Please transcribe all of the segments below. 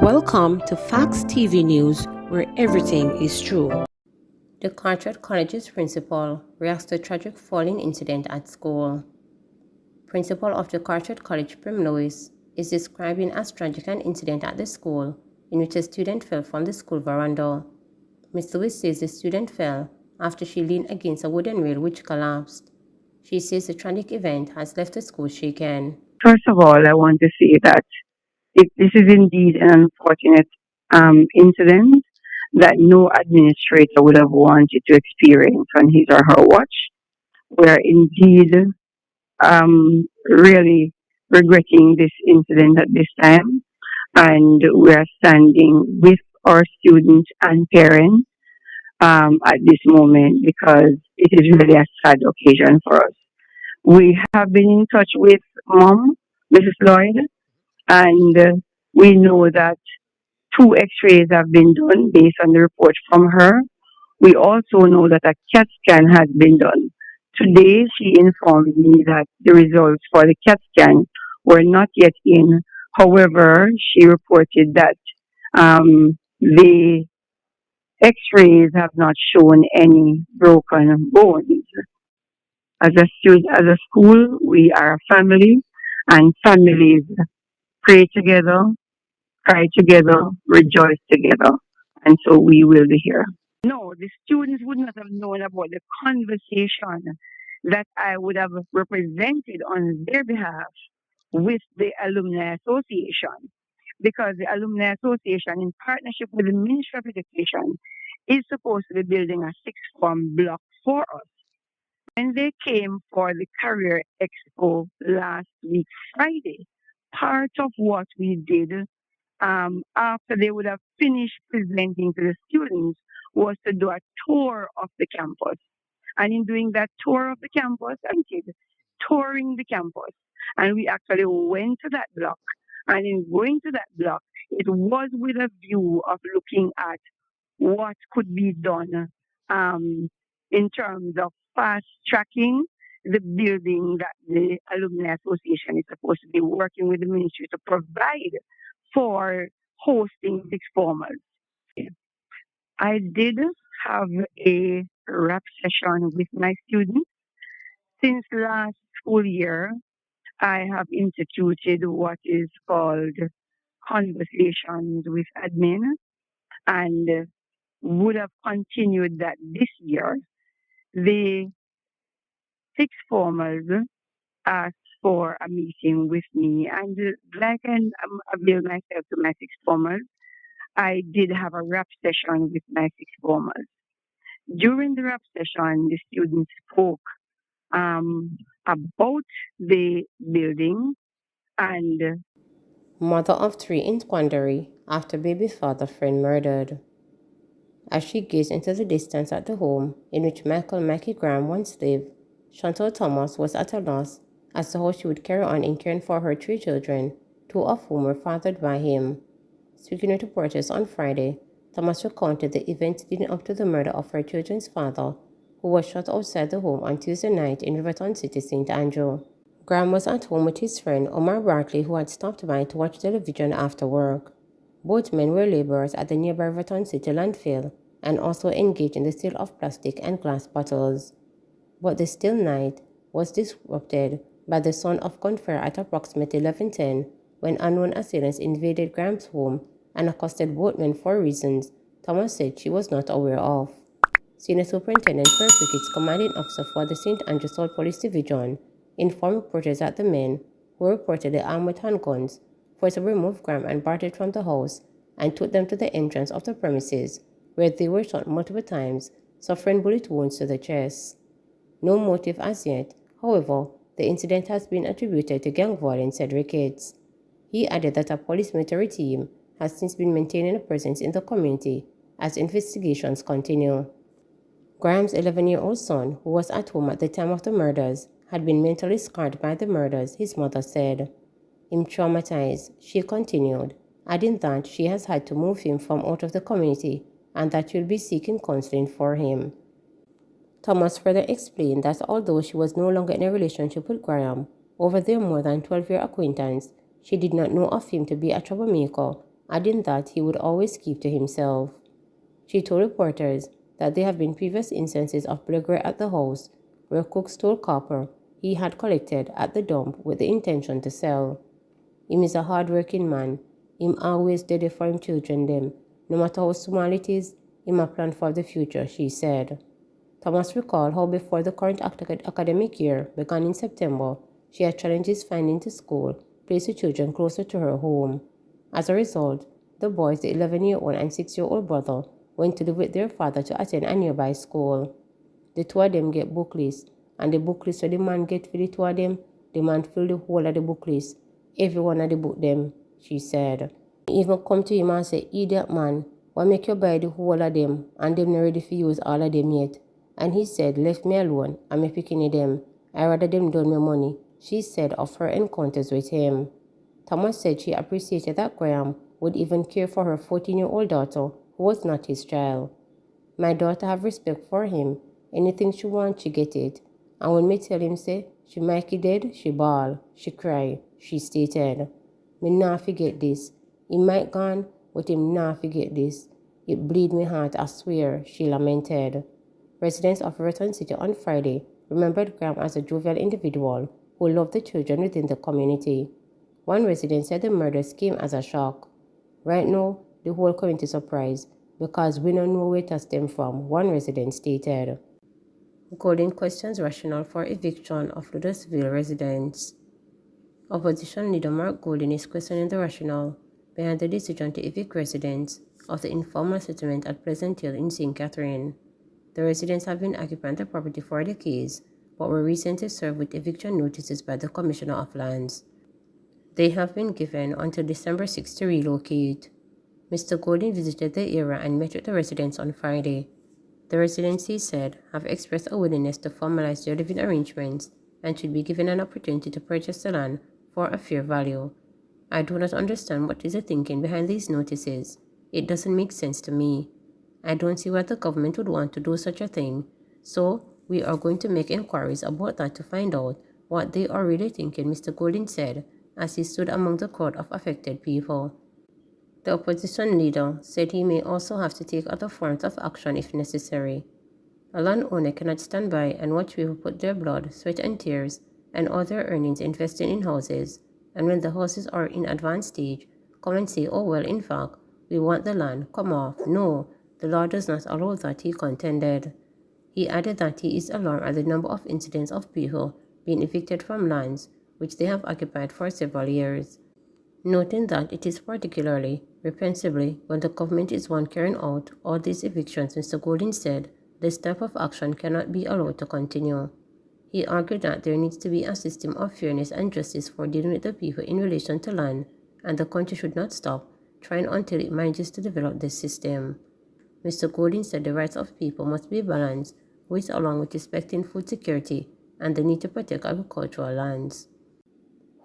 Welcome to Facts TV News, where everything is true. The Carteret College's principal reacts to tragic falling incident at school. Principal of the Carteret College, Prim Lewis, is describing as tragic an incident at the school in which a student fell from the school veranda. Ms. Lewis says the student fell after she leaned against a wooden rail which collapsed. She says the tragic event has left the school shaken. First of all, I want to say that this is indeed an unfortunate incident that no administrator would have wanted to experience on his or her watch. We're indeed really regretting this incident at this time, and we are standing with our students and parents at this moment because it is really a sad occasion for us. We have been in touch with Mom, Mrs. Lloyd, and we know that two x-rays have been done based on the report from her. We also know that a CAT scan has been done. Today, she informed me that the results for the CAT scan were not yet in. However, she reported that the x-rays have not shown any broken bones. As a school, we are a family, and families pray together, cry together, rejoice together. And so we will be here. No, the students would not have known about the conversation that I would have represented on their behalf with the Alumni Association, because the Alumni Association, in partnership with the Ministry of Education, is supposed to be building a sixth form block for us. When they came for the Career Expo last week, Friday, part of what we did after they would have finished presenting to the students was to do a tour of the campus. And in doing that tour of the campus, I did touring the campus. And we actually went to that block. And in going to that block, it was with a view of looking at what could be done in terms of fast tracking the building that the Alumni Association is supposed to be working with the ministry to provide for hosting sixth formers. I did have a rap session with my students. Since last school year, I have instituted what is called conversations with admin, and would have continued that this year. The sixth formers asked for a meeting with me, and like I avail myself to my sixth formers, I did have a rap session with my sixth formers. During the rap session, the students spoke about the building and Mother of three in quandary after baby father friend murdered. As she gazed into the distance at the home in which Michael Mackie Graham once lived, Chantal Thomas was at a loss as to how she would carry on in caring for her three children, two of whom were fathered by him. Speaking with reporters on Friday, Thomas recounted the events leading up to the murder of her children's father, who was shot outside the home on Tuesday night in Riverton City, St Andrew. Graham was at home with his friend Omar Barkley, who had stopped by to watch television after work. Both men were laborers at the nearby Riverton City landfill and also engaged in the sale of plastic and glass bottles. But the still night was disrupted by the sound of gunfire at approximately 11:10 when unknown assailants invaded Graham's home and accosted both men for reasons Thomas said she was not aware of. Senior Superintendent Perry Pickett's commanding officer for the St. Andrew South Police Division informed reporters that the men, who were reportedly armed with handguns, forcibly removed Graham and Bartlett from the house and took them to the entrance of the premises, where they were shot multiple times, suffering bullet wounds to the chest. No motive as yet. However, the incident has been attributed to gang violence, said Ricketts. He added that a police military team has since been maintaining a presence in the community as investigations continue. Graham's 11-year-old son, who was at home at the time of the murders, had been mentally scarred by the murders, his mother said. Him traumatized, she continued, adding that she has had to move him from out of the community and that she will be seeking counseling for him. Thomas further explained that although she was no longer in a relationship with Graham, over their more than 12-year acquaintance, she did not know of him to be a troublemaker adding that he would always keep to himself. She told reporters that there have been previous instances of burglary at the house where Cook stole copper he had collected at the dump with the intention to sell. Him is a hard-working man. Him always ready for him children them. No matter how small it is, him a plan for the future, she said. Thomas recalled how before the current academic year began in September, she had challenges finding the school placed the children closer to her home. As a result, the boys, the 11-year-old and 6-year-old brother, went to live with their father to attend a nearby school. The two of them get book lists, and the book list where the man get for the two of them, the man fill the whole of the book list, every one of the book them, she said. He even come to him and say, idiot man, why make you buy the whole of them, and them not ready for use all of them yet? And he said, left me alone, I'm me picking them. I rather them done me money, she said of her encounters with him. Thomas said she appreciated that Graham would even care for her 14-year-old daughter, who was not his child. My daughter have respect for him. Anything she want, she get it. And when me tell him say, she Mikey dead, she bawl, she cry, she stated. Me nah forget this. He might gone, but him nah forget this. It bleed me heart, I swear, she lamented. Residents of Raton City on Friday remembered Graham as a jovial individual who loved the children within the community. One resident said the murders came as a shock. Right now, the whole community is surprised because we don't know where to stem from, one resident stated. Golden questions rationale for eviction of Ludusville residents. Opposition leader Mark Golden is questioning the rationale behind the decision to evict residents of the informal settlement at Pleasant Hill in St. Catherine. The residents have been occupying the property for decades, but were recently served with eviction notices by the Commissioner of Lands. They have been given until December 6 to relocate. Mr. Golden visited the area and met with the residents on Friday. The residents, he said, have expressed a willingness to formalize their living arrangements and should be given an opportunity to purchase the land for a fair value. I do not understand what is the thinking behind these notices. It doesn't make sense to me. I don't see why the government would want to do such a thing, so we are going to make inquiries about that to find out what they are really thinking, Mr. Golden said, as he stood among the crowd of affected people. The opposition leader said he may also have to take other forms of action if necessary. A landowner cannot stand by and watch people put their blood, sweat and tears and all their earnings invested in houses, and when the houses are in advanced stage, come and say, oh well, in fact, we want the land, come off. No, the law does not allow that, he contended. He added that he is alarmed at the number of incidents of people being evicted from lands which they have occupied for several years, noting that it is particularly reprehensible when the government is one carrying out all these evictions. Mr. Golden said this type of action cannot be allowed to continue. He argued that there needs to be a system of fairness and justice for dealing with the people in relation to land, and the country should not stop trying until it manages to develop this system. Mr. Golden said the rights of people must be balanced with along with respecting food security and the need to protect agricultural lands.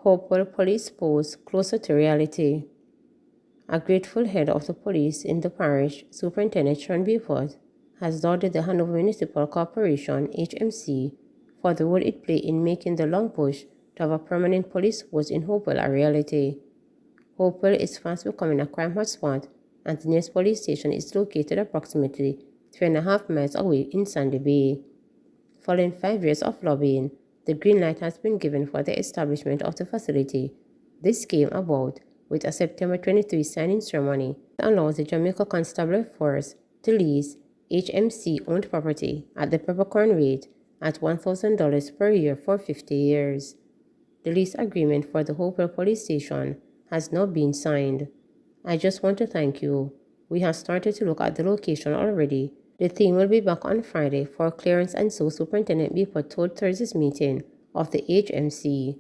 Hopewell police pose closer to reality. A grateful head of the police in the parish, Superintendent Sean Beaufort, has lauded the Hanover Municipal Corporation (HMC) for the role it played in making the long push to have a permanent police force in Hopewell a reality. Hopewell is fast becoming a crime hotspot, and the nearest police station is located approximately 3.5 miles away in Sandy Bay. Following 5 years of lobbying, the green light has been given for the establishment of the facility. This came about with a September 23 signing ceremony that allows the Jamaica Constabulary Force to lease HMC-owned property at the peppercorn rate at $1,000 per year for 50 years. The lease agreement for the Hopewell Police Station has now been signed. I just want to thank you. We have started to look at the location already. The team will be back on Friday for clearance, and so Superintendent Beaufort told Thursday's meeting of the HMC.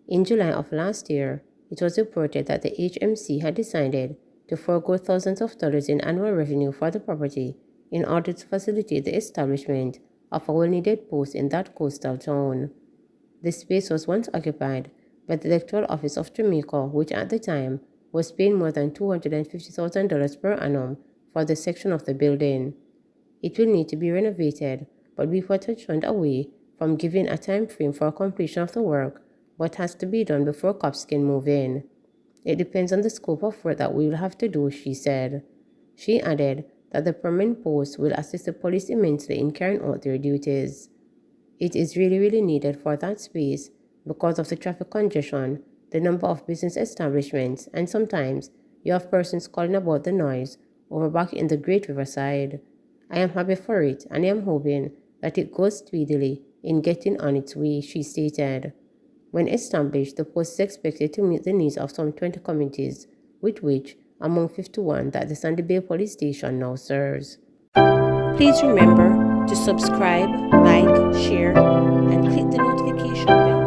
In July of last year, it was reported that the HMC had decided to forego thousands of dollars in annual revenue for the property in order to facilitate the establishment of a well-needed post in that coastal town. The space was once occupied by the Electoral Office of Jamaica, which at the time was paying more than $250,000 per annum for the section of the building. It will need to be renovated, but Beaufort had shunned away from giving a time frame for completion of the work, what has to be done before cops can move in. It depends on the scope of work that we will have to do, she said. She added that the permanent post will assist the police immensely in carrying out their duties. It is really needed for that space because of the traffic congestion, the number of business establishments, and sometimes you have persons calling about the noise over back in the Great Riverside. I am happy for it, and I am hoping that it goes speedily in getting on its way, she stated. When established, the post is expected to meet the needs of some 20 communities, with which among 51 that the Sandy Bay Police Station now serves. Please remember to subscribe, like, share, and click the notification bell